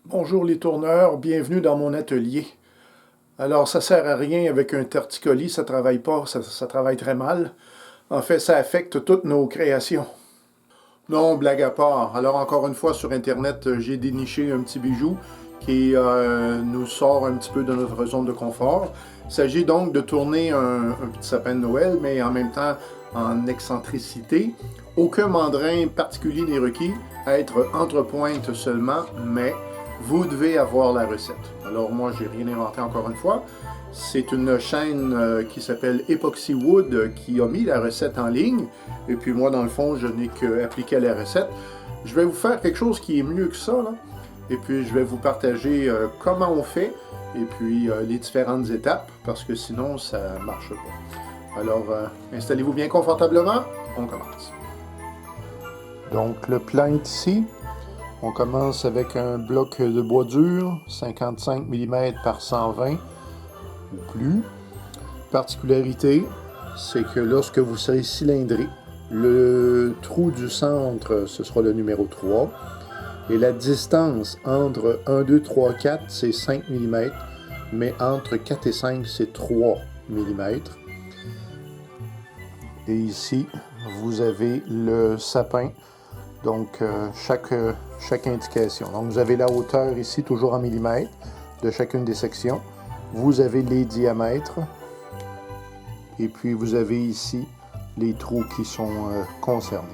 Bonjour les tourneurs, bienvenue dans mon atelier. Alors ça sert à rien avec un torticolis, ça travaille pas, ça travaille très mal. En fait, ça affecte toutes nos créations. Non, blague à part. Alors encore une fois sur Internet, j'ai déniché un petit bijou qui nous sort un petit peu de notre zone de confort. Il s'agit donc de tourner un petit sapin de Noël, mais en même temps en excentricité. Aucun mandrin particulier n'est requis, être entre pointes seulement, mais vous devez avoir la recette. Alors moi, j'ai rien inventé encore une fois. C'est une chaîne qui s'appelle Epoxy Wood qui a mis la recette en ligne. Et puis moi, dans le fond, je n'ai qu'appliqué la recette. Je vais vous faire quelque chose qui est mieux que ça, là. Et puis je vais vous partager comment on fait et puis les différentes étapes, parce que sinon, ça ne marche pas. Alors, installez-vous bien confortablement. On commence. Donc, le plan est ici. On commence avec un bloc de bois dur, 55 mm par 120 ou plus. Particularité, c'est que lorsque vous serez cylindré, le trou du centre, ce sera le numéro 3. Et la distance entre 1, 2, 3, 4, c'est 5 mm, mais entre 4 et 5, c'est 3 mm. Et ici, vous avez le sapin, donc chaque indication. Donc vous avez la hauteur ici, toujours en millimètres, de chacune des sections. Vous avez les diamètres. Et puis vous avez ici les trous qui sont concernés.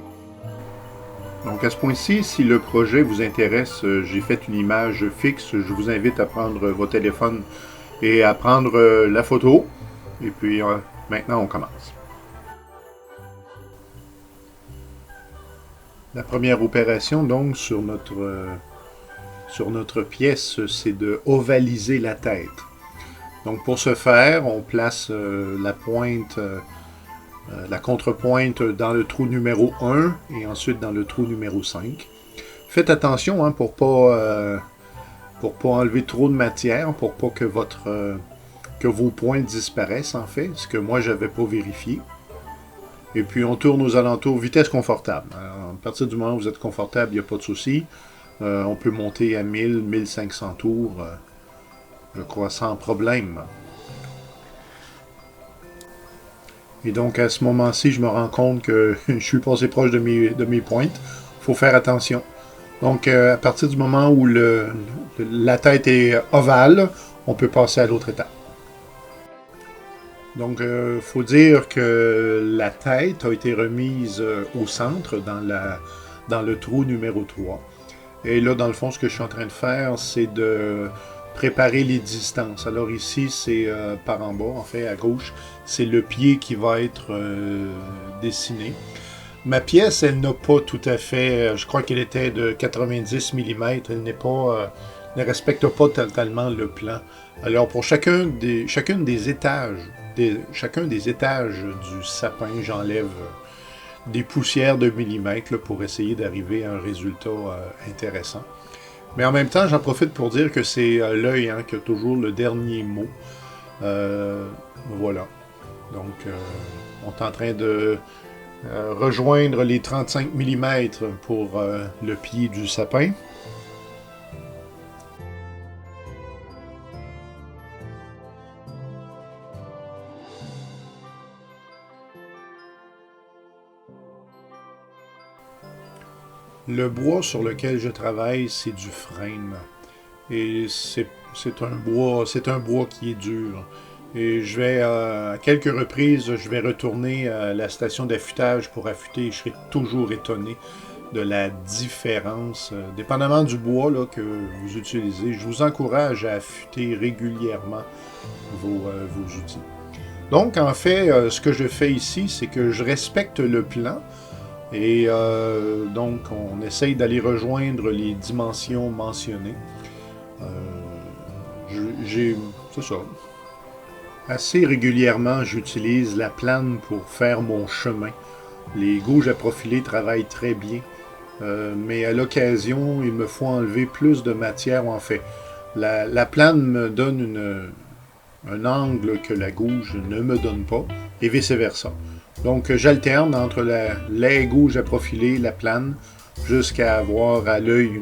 Donc à ce point-ci, si le projet vous intéresse, j'ai fait une image fixe. Je vous invite à prendre vos téléphones et à prendre la photo. Et puis maintenant, on commence. La première opération, donc, sur notre pièce, c'est de ovaliser la tête. Donc, pour ce faire, on place la pointe, la contrepointe dans le trou numéro 1 et ensuite dans le trou numéro 5. Faites attention hein, pour pas enlever trop de matière, pour pas que vos pointes disparaissent, en fait, ce que moi, j'avais pas vérifié. Et puis, on tourne aux alentours, vitesse confortable. Alors, à partir du moment où vous êtes confortable, il n'y a pas de souci. On peut monter à 1000, 1500 tours, je crois, sans problème. Et donc, à ce moment-ci, je me rends compte que je suis passé proche de mes pointes. Il faut faire attention. Donc, à partir du moment où la tête est ovale, on peut passer à l'autre étape. Donc, il faut dire que la tête a été remise au centre, dans le trou numéro 3. Et là, dans le fond, ce que je suis en train de faire, c'est de préparer les distances. Alors ici, c'est par en bas, en fait, à gauche, c'est le pied qui va être dessiné. Ma pièce, elle n'a pas tout à fait, je crois qu'elle était de 90 mm, elle ne respecte pas totalement le plan. Alors pour chacun des étages du sapin, j'enlève des poussières de millimètres là, pour essayer d'arriver à un résultat intéressant. Mais en même temps, j'en profite pour dire que c'est l'œil hein, qui a toujours le dernier mot. Voilà. Donc, on est en train de rejoindre les 35 mm pour le pied du sapin. Le bois sur lequel je travaille, c'est du frêne. Et c'est un bois qui est dur. Et je vais, à quelques reprises, je vais retourner à la station d'affûtage pour affûter et je serai toujours étonné de la différence, dépendamment du bois là, que vous utilisez. Je vous encourage à affûter régulièrement vos outils. Donc, en fait, ce que je fais ici, c'est que je respecte le plan et donc on essaye d'aller rejoindre les dimensions mentionnées. C'est ça. Assez régulièrement, j'utilise la plane pour faire mon chemin. Les gouges à profiler travaillent très bien, mais à l'occasion, il me faut enlever plus de matière. En fait, la plane me donne un angle que la gouge ne me donne pas, et vice-versa. Donc, j'alterne entre les gouges à profiler, la plane, jusqu'à avoir à l'œil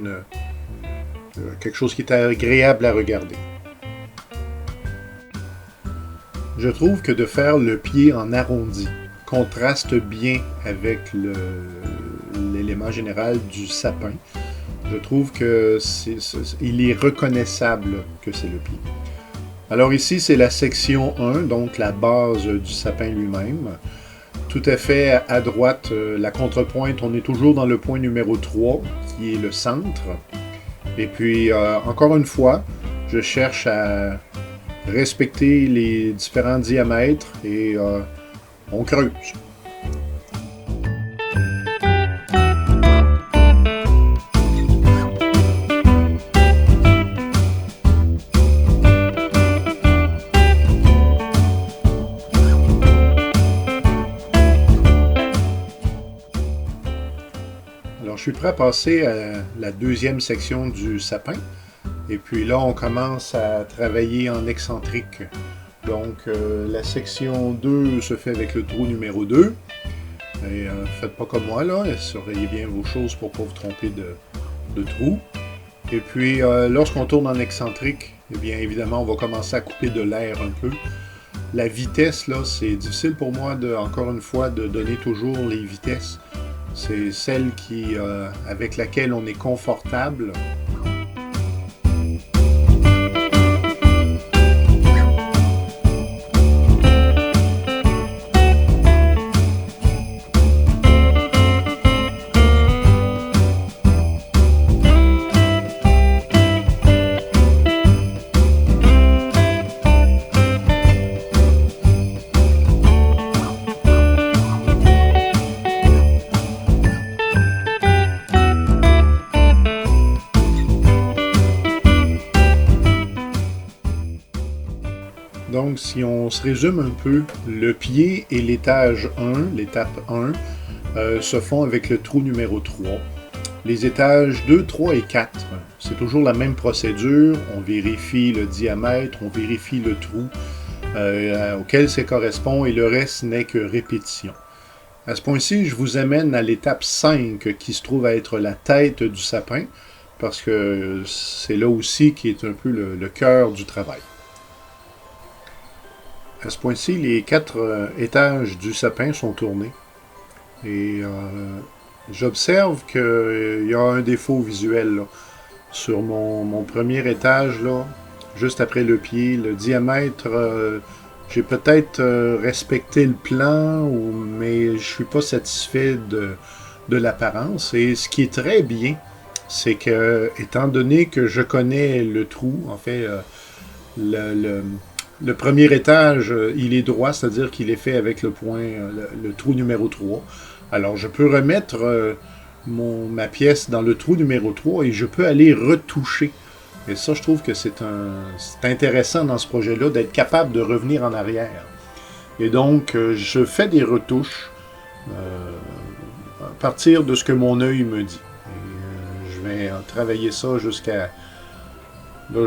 quelque chose qui est agréable à regarder. Je trouve que de faire le pied en arrondi contraste bien avec l'élément général du sapin. Je trouve que il est reconnaissable que c'est le pied. Alors ici, c'est la section 1, donc la base du sapin lui-même. Tout à fait à droite, la contrepointe, on est toujours dans le point numéro 3, qui est le centre. Et puis, encore une fois, je cherche à respecter les différents diamètres et on creuse. Alors, je suis prêt à passer à la deuxième section du sapin. Et puis là, on commence à travailler en excentrique. Donc, la section 2 se fait avec le trou numéro 2. Et faites pas comme moi, là. Surveillez bien vos choses pour ne pas vous tromper de trou. Et puis, lorsqu'on tourne en excentrique, eh bien, évidemment, on va commencer à couper de l'air un peu. La vitesse, là, c'est difficile pour moi, encore une fois, de donner toujours les vitesses. C'est celle avec laquelle on est confortable. Donc, si on se résume un peu, le pied et l'étage 1, l'étape 1, se font avec le trou numéro 3. Les étages 2, 3 et 4, c'est toujours la même procédure. On vérifie le diamètre, on vérifie le trou auquel ça correspond et le reste n'est que répétition. À ce point-ci, je vous amène à l'étape 5 qui se trouve à être la tête du sapin parce que c'est là aussi qui est un peu le cœur du travail. À ce point-ci, les 4 étages du sapin sont tournés. Et j'observe qu'il y a un défaut visuel là. Sur mon premier étage, là, juste après le pied, le diamètre, j'ai peut-être respecté le plan, mais je ne suis pas satisfait de l'apparence. Et ce qui est très bien, c'est que, étant donné que je connais le trou, en fait, le premier étage, il est droit, c'est-à-dire qu'il est fait avec le point, le trou numéro 3. Alors, je peux remettre ma pièce dans le trou numéro 3 et je peux aller retoucher. Et ça, je trouve que c'est intéressant dans ce projet-là d'être capable de revenir en arrière. Et donc, je fais des retouches à partir de ce que mon œil me dit. Et, je vais travailler ça jusqu'à... Là,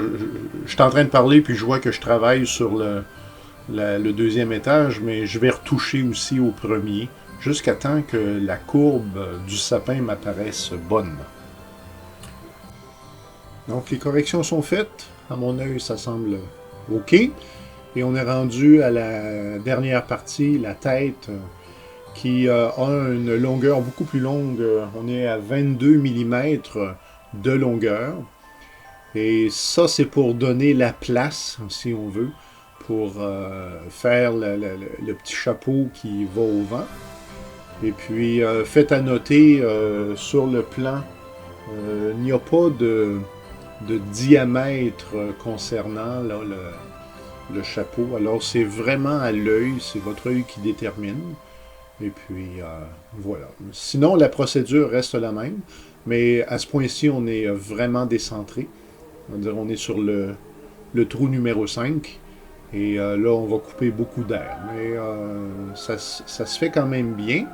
je suis en train de parler, puis je vois que je travaille sur le deuxième étage, mais je vais retoucher aussi au premier, jusqu'à temps que la courbe du sapin m'apparaisse bonne. Donc, les corrections sont faites. À mon œil, ça semble OK. Et on est rendu à la dernière partie, la tête, qui a une longueur beaucoup plus longue. On est à 22 mm de longueur. Et ça, c'est pour donner la place, si on veut, pour faire le petit chapeau qui va au vent. Et puis, fait à noter, sur le plan, il n'y a pas de diamètre concernant là, le chapeau. Alors, c'est vraiment à l'œil, c'est votre œil qui détermine. Et puis, voilà. Sinon, la procédure reste la même, mais à ce point-ci, on est vraiment décentré. On est sur le trou numéro 5 et là on va couper beaucoup d'air, mais ça se fait quand même bien.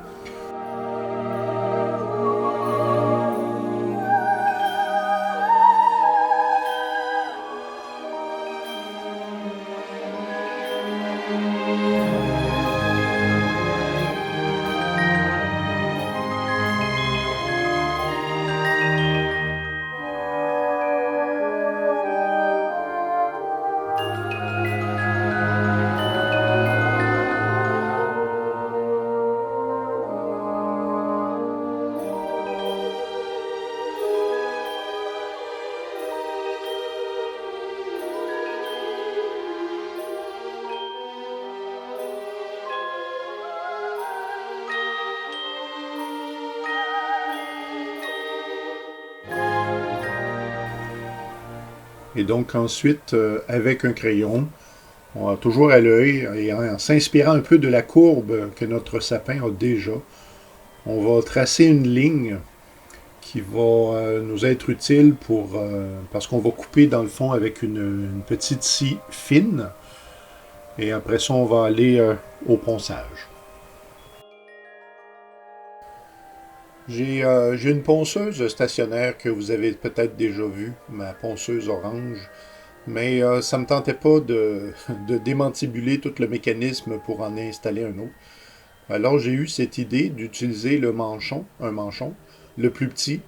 Et donc ensuite, avec un crayon, on va toujours à l'œil, et en s'inspirant un peu de la courbe que notre sapin a déjà, on va tracer une ligne qui va nous être utile parce qu'on va couper dans le fond avec une petite scie fine. Et après ça, on va aller au ponçage. J'ai une ponceuse stationnaire que vous avez peut-être déjà vue, ma ponceuse orange. Mais ça ne me tentait pas de démantibuler tout le mécanisme pour en installer un autre. Alors j'ai eu cette idée d'utiliser un manchon, le plus petit,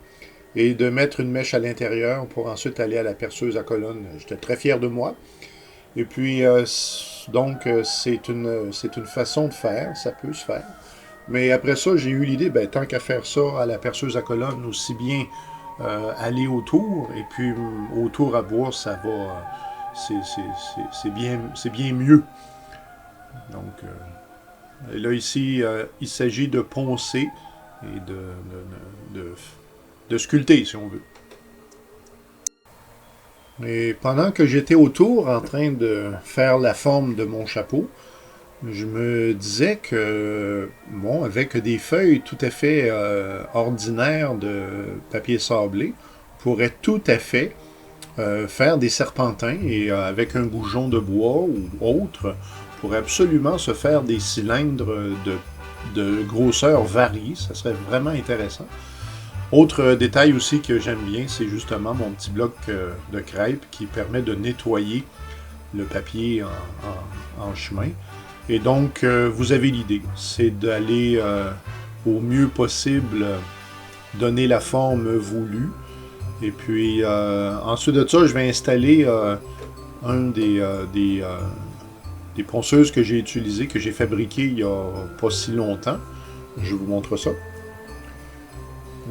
et de mettre une mèche à l'intérieur pour ensuite aller à la perceuse à colonne. J'étais très fier de moi. Et puis, c'est une façon de faire, ça peut se faire. Mais après ça, j'ai eu l'idée, ben, tant qu'à faire ça à la perceuse à colonne, aussi bien aller autour, et puis autour à bois, ça va, c'est bien mieux. Donc, là ici, il s'agit de poncer et de sculpter, si on veut. Et pendant que j'étais autour en train de faire la forme de mon chapeau, je me disais que, bon, avec des feuilles tout à fait ordinaires de papier sablé, on pourrait tout à fait faire des serpentins et avec un goujon de bois ou autre, on pourrait absolument se faire des cylindres de grosseur variée. Ça serait vraiment intéressant. Autre détail aussi que j'aime bien, c'est justement mon petit bloc de crêpe qui permet de nettoyer le papier en chemin. Et donc, vous avez l'idée, c'est d'aller au mieux possible donner la forme voulue. Et puis, ensuite de ça, je vais installer des ponceuses que j'ai utilisées, que j'ai fabriquées il n'y a pas si longtemps. Je vous montre ça.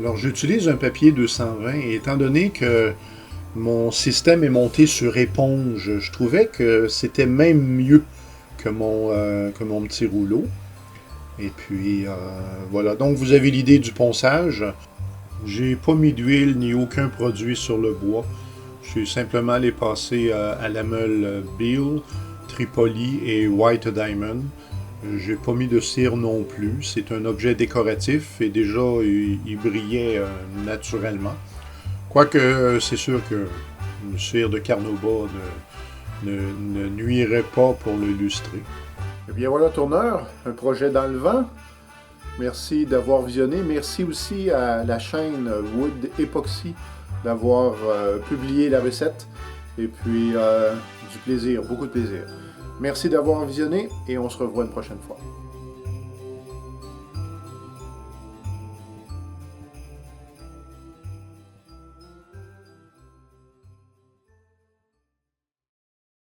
Alors, j'utilise un papier 220 et étant donné que mon système est monté sur éponge, je trouvais que c'était même mieux que mon petit rouleau. Et puis, voilà. Donc, vous avez l'idée du ponçage. J'ai pas mis d'huile ni aucun produit sur le bois. Je suis simplement allé passer à la meule Beal, Tripoli et White Diamond. J'ai pas mis de cire non plus. C'est un objet décoratif et déjà, il brillait naturellement. Quoique, c'est sûr que une cire de carnauba ne nuirait pas pour l'illustrer. Eh bien voilà, tourneur, un projet dans le vent. Merci d'avoir visionné. Merci aussi à la chaîne Wood Epoxy d'avoir publié la recette. Et puis, du plaisir, beaucoup de plaisir. Merci d'avoir visionné et on se revoit une prochaine fois.